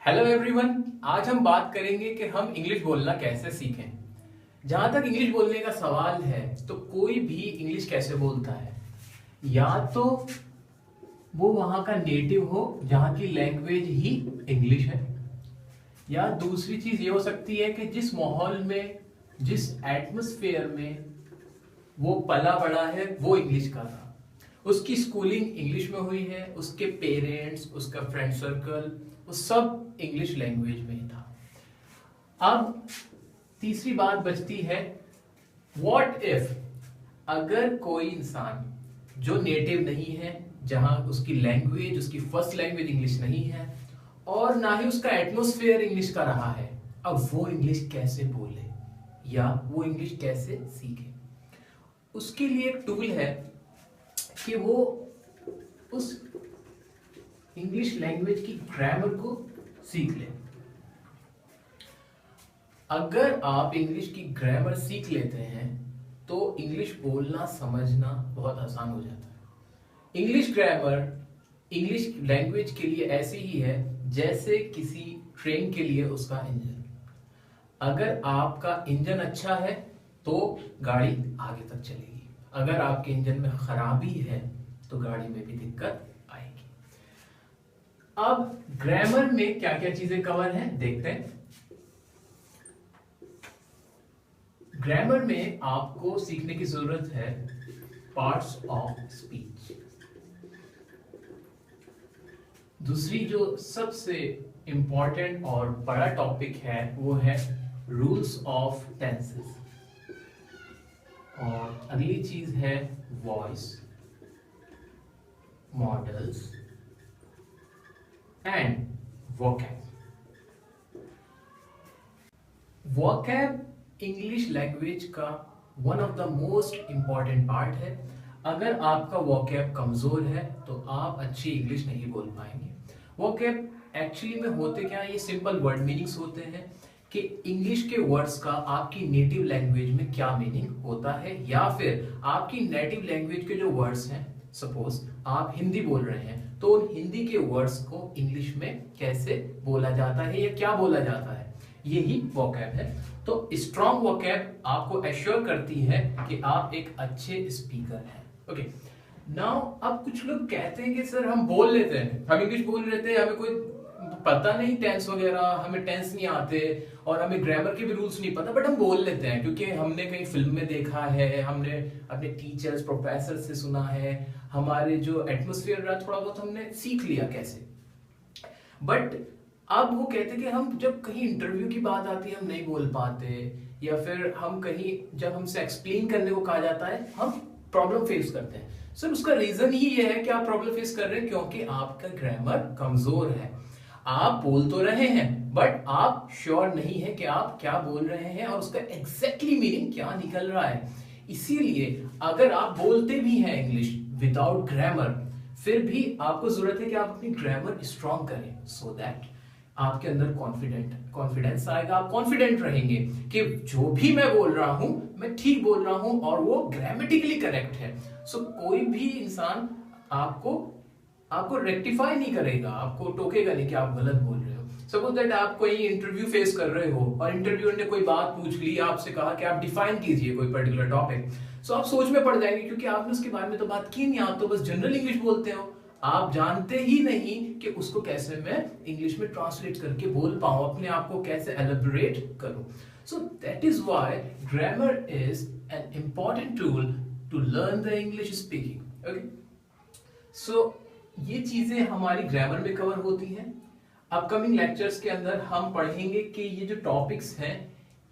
Hello everyone. आज हम बात करेंगे कि हम इंग्लिश बोलना कैसे सीखें। जहां तक इंग्लिश बोलने का सवाल है तो कोई भी इंग्लिश कैसे बोलता है, या तो वो वहां का नेटिव हो जहां की लैंग्वेज ही इंग्लिश है, या दूसरी चीज ये हो सकती है कि जिस माहौल में, जिस एटमॉस्फेयर में वो पला बड़ा है वो इंग्लिश का था, उसकी स्कूलिंग इंग्लिश में हुई है, उसके पेरेंट्स, उसका फ्रेंड सर्कल, वो सब इंग्लिश लैंग्वेज में ही था। अब तीसरी बात बचती है, व्हाट इफ अगर कोई इंसान जो नेटिव नहीं है, जहां उसकी लैंग्वेज, उसकी फर्स्ट लैंग्वेज इंग्लिश नहीं है और ना ही उसका एटमॉस्फेयर इंग्लिश का रहा है, अब वो इंग्लिश कैसे बोले या वो इंग्लिश कैसे सीखे। उसके लिए एक टूल है कि वो उस इंग्लिश लैंग्वेज की ग्रामर को सीख ले। अगर आप इंग्लिश की ग्रामर सीख लेते हैं तो इंग्लिश बोलना समझना बहुत आसान हो जाता है। इंग्लिश ग्रामर इंग्लिश लैंग्वेज के लिए ऐसी ही है जैसे किसी ट्रेन के लिए उसका इंजन। अगर आपका इंजन अच्छा है तो गाड़ी आगे तक चलेगी, अगर आपके इंजन में खराबी है तो गाड़ी में भी दिक्कत आएगी। अब ग्रामर में क्या क्या चीजें कवर हैं देखते हैं। ग्रामर में आपको सीखने की जरूरत है पार्ट्स ऑफ स्पीच। दूसरी जो सबसे इंपॉर्टेंट और बड़ा टॉपिक है वो है रूल्स ऑफ टेंसेस, और अगली चीज है voice models and vocab. Vocab English language का one of the most important part है। अगर आपका वोकैब कमजोर है तो आप अच्छी इंग्लिश नहीं बोल पाएंगे। वोकैब एक्चुअली में होते क्या है, ये सिंपल वर्ड मीनिंग्स होते हैं कि इंग्लिश के वर्ड्स का आपकी नेटिव लैंग्वेज में क्या मीनिंग होता है, या फिर आपकी नेटिव लैंग्वेज के जो वर्ड्स हैं, सपोज आप हिंदी बोल रहे हैं तो उन हिंदी के वर्ड्स को इंग्लिश में कैसे बोला जाता है या क्या बोला जाता है, यही वोकैब है। तो स्ट्रॉन्ग वोकैब आपको एश्योर करती है कि आप एक अच्छे स्पीकर हैं। ओके, नाउ अब कुछ लोग कहते हैं कि सर हम बोल लेते हैं, हम इंग्लिश बोल लेते हैं, हमें कोई पता नहीं टेंस वगैरह, हमें टेंस नहीं आते और हमें ग्रामर के भी रूल्स नहीं पता, बट हम बोल लेते हैं क्योंकि हमने कहीं फिल्म में देखा है, हमने अपने टीचर्स प्रोफेसर से सुना है, हमारे जो एटमॉस्फेयर रहा थोड़ा बहुत हमने सीख लिया कैसे। बट अब वो कहते कि हम जब कहीं इंटरव्यू की बात आती है हम नहीं बोल पाते, या फिर हम कहीं जब हमसे एक्सप्लेन करने को कहा जाता है हम प्रॉब्लम फेस करते हैं। सर उसका रीजन ही ये है कि आप प्रॉब्लम फेस कर रहे हैं क्योंकि आपका ग्रामर कमजोर है। आप बोल तो रहे हैं बट आप श्योर नहीं है कि आप क्या बोल रहे हैं और उसका एग्जैक्टली मीनिंग क्या निकल रहा है। इसीलिए अगर आप बोलते भी हैं इंग्लिश विदाउट ग्रामर, फिर भी आपको जरूरत है कि आप अपनी ग्रामर स्ट्रॉन्ग करें, सो दैट आपके अंदर कॉन्फिडेंस आएगा, आप कॉन्फिडेंट रहेंगे कि जो भी मैं बोल रहा हूं मैं ठीक बोल रहा हूं और वो ग्रामेटिकली करेक्ट है। सो कोई भी इंसान आपको रेक्टिफाई नहीं करेगा, आपको टोकेगा नहीं कि आप गलत बोल रहे हो। सपोज दैट आप कोई इंटरव्यू फेस कर रहे हो और इंटरव्यूअर ने कोई बात पूछ ली, आपसे कहा कि आप डिफाइन कीजिए कोई पर्टिकुलर टॉपिक, सो आप सोच में पड़ जाएंगे क्योंकि आपने उसके बारे में तो बात की नहीं, आप तो बस जनरल इंग्लिश बोलते हो, आप जानते ही नहीं कि उसको कैसे मैं इंग्लिश में ट्रांसलेट करके बोल पाऊं, अपने आप को कैसे एलैबोरेट करूं। So that is why grammar is an important tool to learn the English speaking. Okay, so ये चीजें हमारी ग्रामर में कवर होती हैं। अपकमिंग लेक्चर्स के अंदर हम पढ़ेंगे कि ये जो टॉपिक्स हैं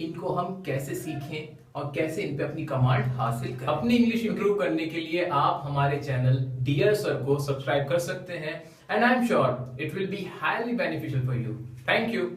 इनको हम कैसे सीखें और कैसे इन पे अपनी कमांड हासिल करें। अपनी इंग्लिश इंप्रूव करने के लिए आप हमारे चैनल डियर सर को सब्सक्राइब कर सकते हैं, and I am sure it will be highly beneficial for you. Thank you.